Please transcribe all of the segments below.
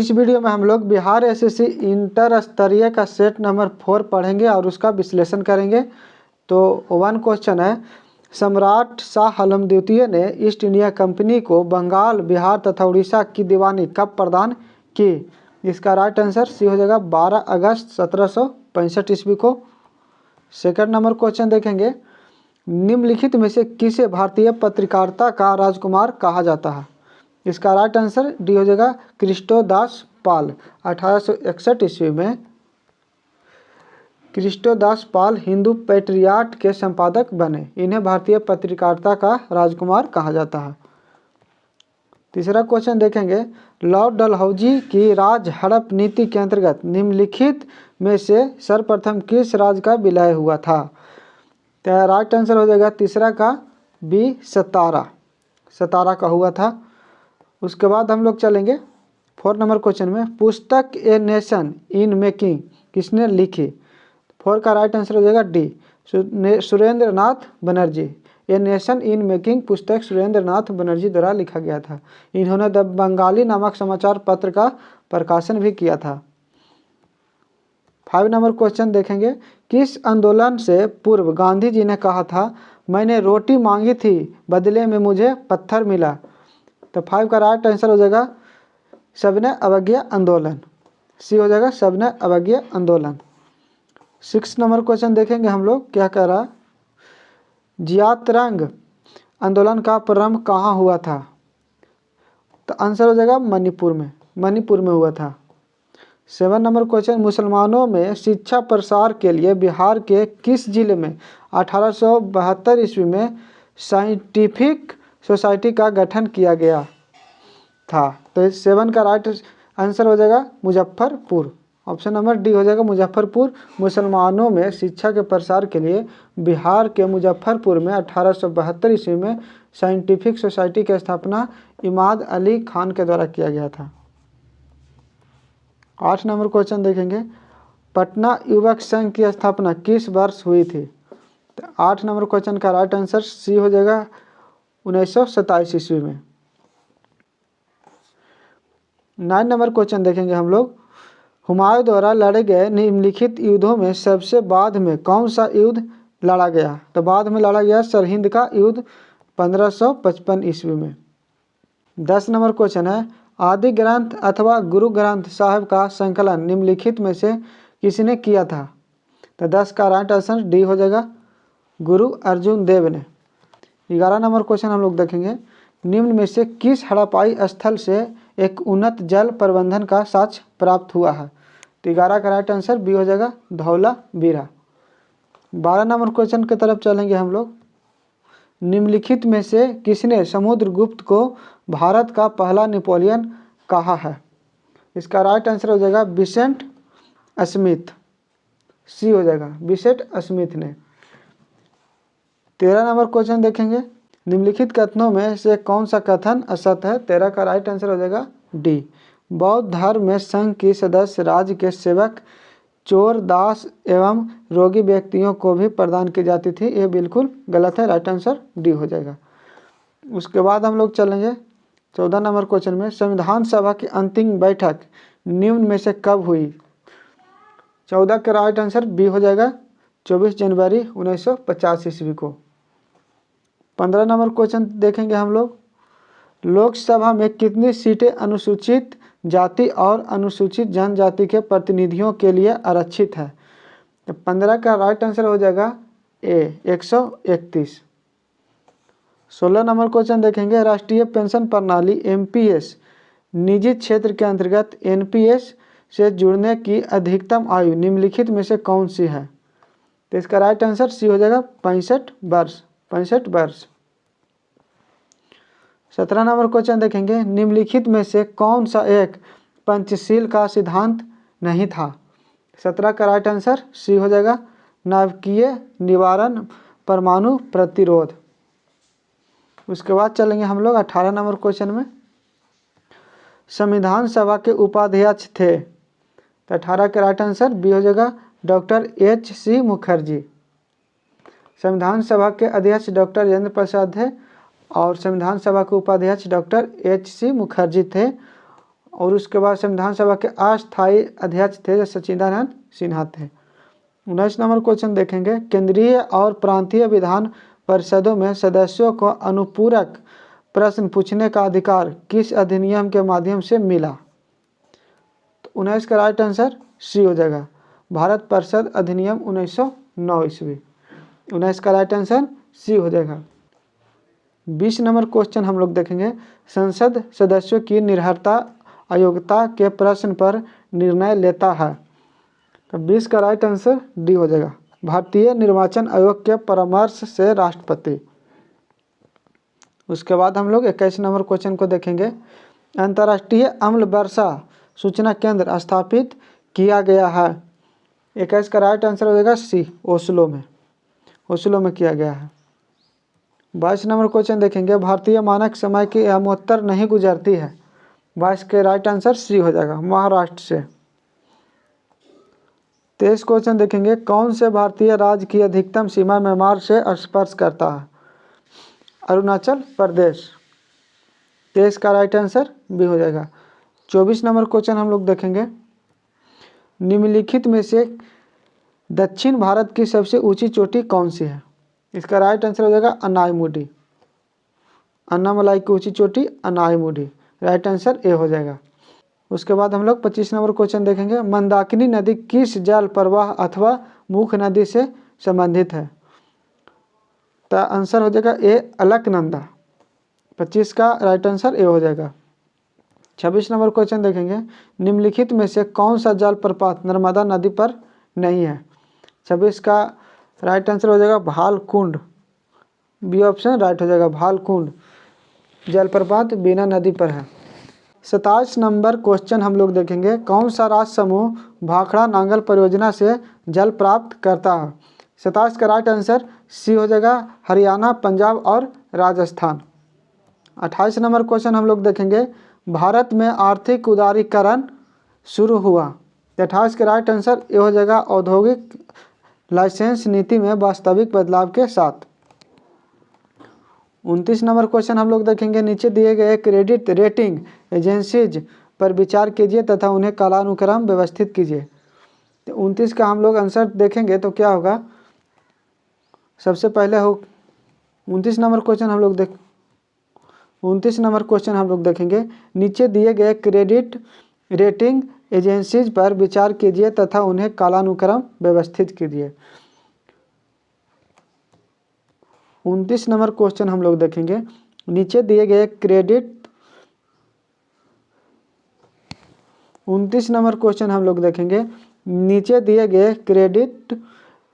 इस वीडियो में हम लोग बिहार एसएससी इंटर स्तरीय का सेट नंबर 4 पढ़ेंगे और उसका विश्लेषण करेंगे। तो 1 क्वेश्चन है, सम्राट शाह आलम द्वितीय ने ईस्ट इंडिया कंपनी को बंगाल, बिहार तथा उड़ीसा की दीवानी कब प्रदान की? इसका राइट आंसर सी हो जाएगा 12 अगस्त 1765 ईस्वी को। सेकंड नंबर क्वेश्चन देखेंगे, निम्नलिखित में से किसे भारतीय पत्रकारिता का राजकुमार कहा जाता है? इसका राइट आंसर डी हो जाएगा क्रिस्टोदास पाल। 1861 ईस्वी में क्रिस्टोदास पाल हिंदू पैट्रियाट के संपादक बने। इन्हें भारतीय पत्रकारिता का राजकुमार कहा जाता है। तीसरा क्वेश्चन देखेंगे, लॉर्ड डलहौजी की राज हड़प नीति के अंतर्गत निम्नलिखित में से सर्वप्रथम किस राज्य का विलय हुआ था? तो राइट आंसर हो जाएगा तीसरा का बी, सतारा का हुआ था। उसके बाद हम लोग चलेंगे 4 नंबर क्वेश्चन में, पुस्तक ए नेशन इन मेकिंग किसने लिखी? 4 का राइट आंसर हो जाएगा D, Surendra Nath Banerjee. A nation in making पुस्तक सुरेंद्र नाथ बनर्जी द्वारा लिखा गया था। इन्होंने द बंगाली नामक समाचार पत्र का प्रकाशन भी किया था। 5 नंबर क्वेश्चन देखेंगे, किस आंदोलन से पूर्व गांधी जी ने कहा था, मैंने रोटी मांगी थी बदले में मुझे पत्थर मिला? तो 5 का राइट आंसर हो जाएगा सविनय अवज्ञा आंदोलन। सी हो जाएगा सविनय अवज्ञा आंदोलन। 6 नंबर क्वेश्चन देखेंगे हम लोग, क्या कह रहा, जियातरंग आंदोलन का प्रारंभ कहाँ हुआ था? तो आंसर हो जाएगा मणिपुर में हुआ था। 7 नंबर क्वेश्चन, मुसलमानों में शिक्षा प्रसार के लिए बिहार के किस जिले में 1872 ईस्वी में साइंटिफिक सोसाइटी का गठन किया गया था? तो 7 का राइट आंसर हो जाएगा मुजफ्फरपुर। ऑप्शन नंबर डी हो जाएगा मुजफ्फरपुर। मुसलमानों में शिक्षा के प्रसार के लिए बिहार के मुजफ्फरपुर में 1872 ईस्वी में साइंटिफिक सोसाइटी की स्थापना इमाद अली खान के द्वारा किया गया था। 8 नंबर क्वेश्चन देखेंगे, पटना युवक संघ की स्थापना किस वर्ष हुई थी? तो 8 नंबर क्वेश्चन का राइट आंसर सी हो जाएगा 1927 ईस्वी में। 9 नंबर क्वेश्चन देखेंगे हम लोग, हुमायूं द्वारा लड़े गए निम्नलिखित युद्धों में सबसे बाद में कौन सा युद्ध लड़ा गया? तो बाद में लड़ा गया सरहिंद का युद्ध 1555 ईस्वी में। 10 नंबर क्वेश्चन है, आदि ग्रंथ अथवा गुरु ग्रंथ साहिब का संकलन निम्नलिखित में से किसने किया था? तो 10 का राइट आंसर डी हो जाएगा गुरु अर्जुन देव ने। 11 नंबर क्वेश्चन हम लोग देखेंगे, निम्न में से किस हड़प्पाई स्थल से एक उन्नत जल प्रबंधन का साक्ष्य प्राप्त हुआ है? तो 11 का राइट आंसर बी हो जाएगा धौलावीरा। 12 नंबर क्वेश्चन की तरफ चलेंगे हम लोग, निम्नलिखित में से किसने समुद्रगुप्त को भारत का पहला नेपोलियन कहा है? इसका राइट आंसर हो जाएगा विसेंट स्मिथ। सी हो जाएगा विसेंट स्मिथ ने। 13 नंबर क्वेश्चन देखेंगे, निम्नलिखित कथनों में से कौन सा कथन असत्य है? 13 का राइट आंसर हो जाएगा डी, बौद्ध धर्म में संघ की सदस्य राज्य के सेवक, चोर, दास एवं रोगी व्यक्तियों को भी प्रदान की जाती थी। यह बिल्कुल गलत है, राइट आंसर डी हो जाएगा। उसके बाद हम लोग चलेंगे 14 नंबर क्वेश्चन में, संविधान सभा की अंतिम बैठक निम्न में से कब हुई? 14 का राइट आंसर बी हो जाएगा 24 जनवरी 1950 ईस्वी को। 15 नंबर क्वेश्चन देखेंगे हम लोग, लोकसभा में कितनी सीटें अनुसूचित जाति और अनुसूचित जनजाति के प्रतिनिधियों के लिए आरक्षित है? तो 15 का राइट आंसर हो जाएगा ए 131। 16 नंबर क्वेश्चन देखेंगे, राष्ट्रीय पेंशन प्रणाली एमपीएस निजी क्षेत्र के अंतर्गत एनपीएस से जुड़ने की अधिकतम आयु निम्नलिखित में से कौन सी है? तो इसका राइट आंसर सी हो जाएगा 65 वर्ष। 17 नंबर क्वेश्चन देखेंगे, निम्नलिखित में से कौन सा एक पंचशील का सिद्धांत नहीं था? 17 का राइट आंसर सी हो जाएगा नाभिकीय निवारण परमाणु प्रतिरोध। उसके बाद चलेंगे हम लोग 18 नंबर क्वेश्चन में, संविधान सभा के उपाध्यक्ष थे? तो 18 का राइट आंसर बी हो जाएगा डॉक्टर एच.सी. मुखर्जी। संविधान सभा के अध्यक्ष डॉक्टर राजेंद्र प्रसाद थे और संविधान सभा के उपाध्यक्ष डॉक्टर एच.सी. मुखर्जी थे। और उसके बाद संविधान सभा के अस्थायी अध्यक्ष थे सच्चिदानंद सिन्हा थे। 19 नंबर क्वेश्चन देखेंगे, केंद्रीय और प्रांतीय विधान परिषदों में सदस्यों को अनुपूरक प्रश्न पूछने का अधिकार किस अधिनियम के माध्यम से मिला? तो 19 का राइट आंसर सी हो जाएगा, भारत परिषद अधिनियम 1909 ईस्वी। 19 का राइट आंसर सी हो जाएगा। 20 नंबर क्वेश्चन हम लोग देखेंगे, संसद सदस्यों की निर्भरता अयोग्यता के प्रश्न पर निर्णय लेता है। तो 20 का राइट आंसर डी हो जाएगा, भारतीय निर्वाचन आयोग के परामर्श से राष्ट्रपति। उसके बाद हम लोग 21 नंबर क्वेश्चन को देखेंगे, अंतर्राष्ट्रीय अम्ल वर्षा सूचना केंद्र स्थापित किया गया है। 21 का राइट आंसर हो जाएगा सी, ओस्लो में किया गया है। 22 नंबर क्वेश्चन देखेंगे, भारतीय मानक समय की यमोत्तर नहीं गुजरती है। 22 के राइट आंसर सी हो जाएगा, महाराष्ट्र से। 23 क्वेश्चन देखेंगे, कौन से भारतीय राज्य की अधिकतम सीमा म्यांमार से स्पर्श करता है? अरुणाचल प्रदेश। 23 का राइट आंसर बी हो जाएगा। 24 नंबर क्वेश्चन हम लोग देखेंगे, निम्नलिखित में से दक्षिण भारत की सबसे ऊंची चोटी कौन सी है? इसका राइट आंसर हो जाएगा अनाईमुडी, अन्नामलाई की ऊंची चोटी अनाईमुडी, राइट आंसर ए हो जाएगा। उसके बाद हम लोग 25 नंबर क्वेश्चन देखेंगे, मंदाकिनी नदी किस जल प्रवाह अथवा मुख्य नदी से संबंधित है? तो आंसर हो जाएगा ए, अलकनंदा। 25 का राइट आंसर ए हो जाएगा। 26 नंबर क्वेश्चन देखेंगे, निम्नलिखित में से कौन सा जलप्रपात नर्मदा नदी पर नहीं है? 26 का राइट आंसर हो जाएगा भालकुंड, बी ऑप्शन राइट हो जाएगा, भालकुंड जलप्रपात बीना नदी पर है। 27 नंबर क्वेश्चन हम लोग देखेंगे, कौन सा राज्य समूह भाखड़ा नांगल परियोजना से जल प्राप्त करता है? 27 का राइट आंसर सी हो जाएगा, हरियाणा, पंजाब और राजस्थान। 28 नंबर क्वेश्चन हम लोग देखेंगे, भारत में आर्थिक उदारीकरण शुरू हुआ। 28 के राइट आंसर ये हो जाएगा, औद्योगिक लाइसेंस नीति में वास्तविक बदलाव के साथ। 29 नंबर क्वेश्चन हम लोग देखेंगे, नीचे दिए गए क्रेडिट रेटिंग एजेंसीज पर विचार कीजिए तथा उन्हें कालानुक्रम व्यवस्थित कीजिए। 29 का हम लोग आंसर देखेंगे तो क्या होगा, सबसे पहले हो 29 नंबर क्वेश्चन हम लोग देखेंगे, नीचे दिए गए क्रेडिट रेटिंग एजेंसीज पर विचार कीजिए तथा उन्हें कालानुक्रम व्यवस्थित कीजिए। 29 नंबर क्वेश्चन हम लोग देखेंगे, नीचे दिए गए क्रेडिट 29 नंबर क्वेश्चन हम लोग देखेंगे, नीचे दिए गए क्रेडिट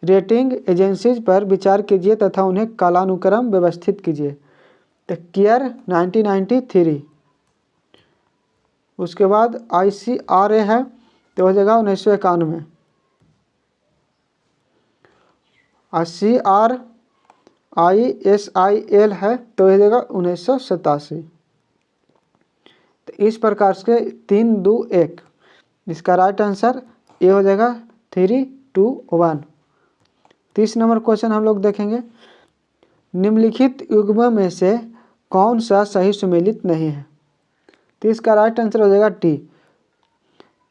रेटिंग एजेंसीज पर विचार कीजिए तथा उन्हें कालानुक्रम व्यवस्थित कीजिए। तो केयर 1993, उसके बाद ICRA है तो हो जाएगा 1991, CRISIL है तो हो जाएगा 1987। तो इस प्रकार से 3, 2, 1, इसका राइट आंसर ये हो जाएगा 3, 2, 1। 30 नंबर क्वेश्चन हम लोग देखेंगे, निम्नलिखित युग्म में से कौन सा सही सुमेलित नहीं है? तो इसका राइट आंसर हो जाएगा टी,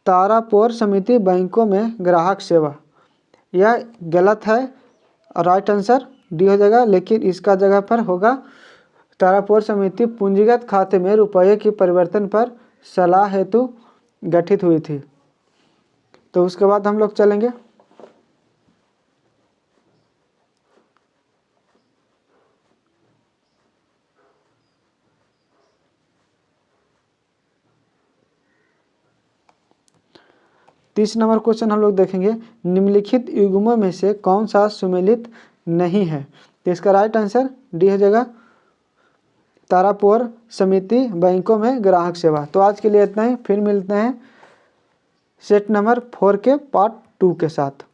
तारापोर समिति बैंकों में ग्राहक सेवा। यह गलत है और राइट आंसर डी हो जाएगा, लेकिन इसका जगह पर होगा तारापोर समिति पूंजीगत खाते में रुपये के परिवर्तन पर सलाह हेतु गठित हुई थी। तो उसके बाद हम लोग चलेंगे तीस नंबर क्वेश्चन हम लोग देखेंगे, निम्नलिखित युग्मों में से कौन सा सुमेलित नहीं है? तो इसका राइट आंसर डी हो जाएगा, तारापोर समिति बैंकों में ग्राहक सेवा। तो आज के लिए इतना ही, फिर मिलते हैं सेट नंबर 4 के पार्ट 2 के साथ।